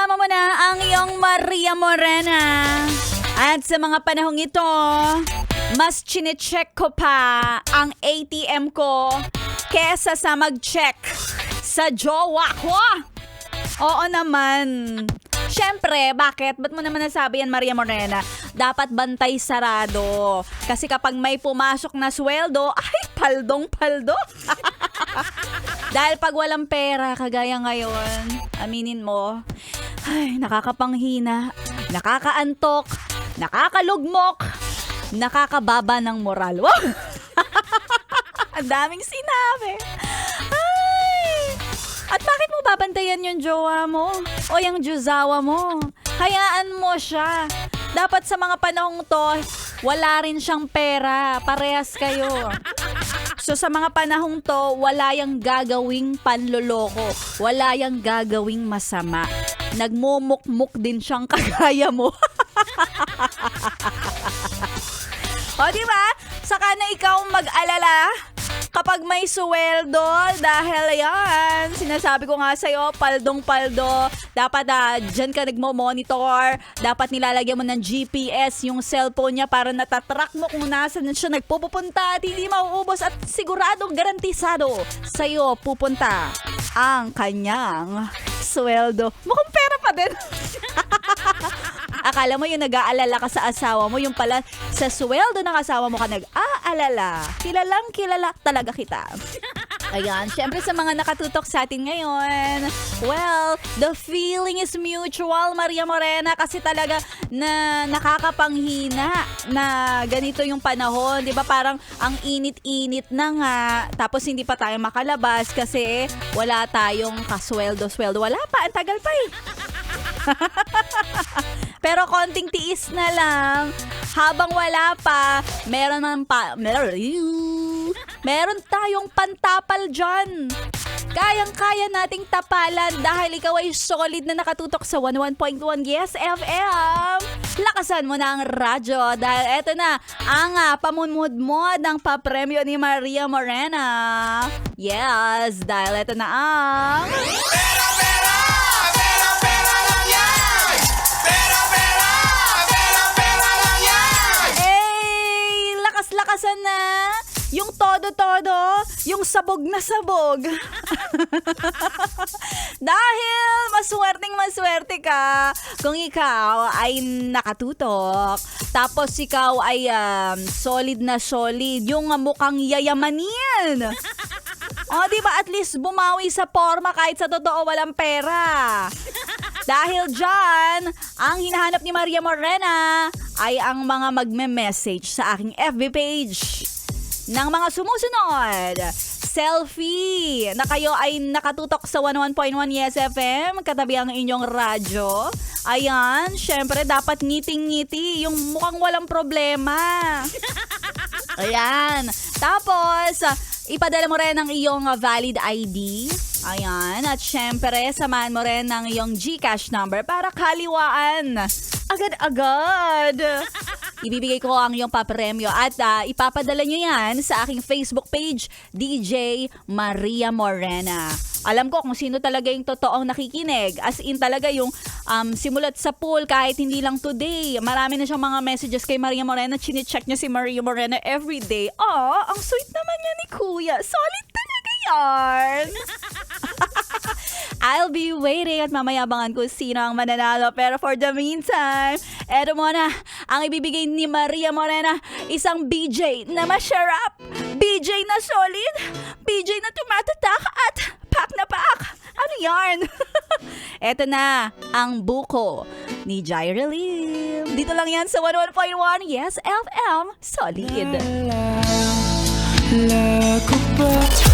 kasama mo na ang iyong Maria Morena. At sa mga panahong ito, mas chinecheck ko pa ang ATM ko kesa sa mag-check sa jowa ko. Oo naman. Siyempre, bakit? Ba't mo naman nasabi yan, Maria Morena? Dapat bantay sarado. Kasi kapag may pumasok na sweldo, ay, paldong-paldo. Dahil pag walang pera, kagaya ngayon, aminin mo, ay, nakakapanghina, nakakaantok, nakakalugmok, nakakababa ng moral. Wow! Ang daming sinabi. At bakit mo babantayan yung jowa mo? O yung juzawa mo? Hayaan mo siya. Dapat sa mga panahong to, wala rin siyang pera. Parehas kayo. So sa mga panahong to, wala yang gagawing panloloko. Wala yang gagawing masama. Nagmumukmuk din siyang kagaya mo. O diba? Saka na ikaw mag-alala kapag may suweldo, dahil yan, sinasabi ko nga sa'yo, paldong-paldo, dapat dyan ka nagmo-monitor, dapat nilalagyan mo ng GPS yung cellphone niya para natatrack mo kung nasan siya nagpupunta at hindi mauubos at siguradong garantisado sa'yo pupunta ang kanyang sweldo. Mukhang pera pa din. Akala mo yung nag-aalala ka sa asawa mo, yung pala sa sweldo ng asawa mo ka nag-aalala. Kilalang kilala talaga kita. Ayan, syempre sa mga nakatutok sa atin ngayon, well, the feeling is mutual, Maria Morena, kasi talaga na nakakapanghina na ganito yung panahon. Di ba parang ang init-init na nga, tapos hindi pa tayo makalabas kasi wala tayong kasweldo-sweldo. Wala pa, ang tagal pa eh. Pero konting tiis na lang. Habang wala pa, meron tayong pantapal dyan. Kayang-kaya nating tapalan dahil ikaw ay solid na nakatutok sa 11.1 Yes FM. Lakasan mo na ang radyo dahil eto na ang pamunmud-mud ng papremyo ni Maria Morena. Yes, dahil eto na ang... Lakasan na yung todo-todo, yung sabog na sabog. Dahil maswerte ka kung ikaw ay nakatutok. Tapos ikaw ay solid na solid, yung mukhang yayamanin. O diba at least bumawi sa forma kahit sa totoo walang pera. Dahil dyan, ang hinahanap ni Maria Morena ay ang mga magme-message sa aking FB page ng mga sumusunod. Selfie na kayo ay nakatutok sa 11.1 Yes FM, katabi ang inyong radyo. Ayan, syempre dapat ngiting-ngiti, yung mukhang walang problema. Ayan. Tapos, ipadala mo rin ang iyong valid ID. Ayan. At syempre, samahan mo rin ang iyong GCash number para kaliwaan. Agad-agad. Ibibigay ko ang iyong papremyo at ipapadala nyo yan sa aking Facebook page, DJ Maria Morena. Alam ko kung sino talaga yung totoong nakikinig. As in talaga yung simulat sa pool kahit hindi lang today. Marami na siyang mga messages kay Maria Morena. Chine-check niya si Maria Morena everyday. Ang sweet naman niya ni Kuya. Solid talaga yarn. I'll be waiting at mamayabangan ko sino ang mananalo. Pero for the meantime, eto muna ang ibibigay ni Maria Morena. Isang BJ na masarap. BJ na solid. BJ na tumatatak at pak na pak. Ano yarn? Eto na ang buko ni Jaira Lim. Dito lang yan sa 11.1 Yes FM. Solid. La ko ba?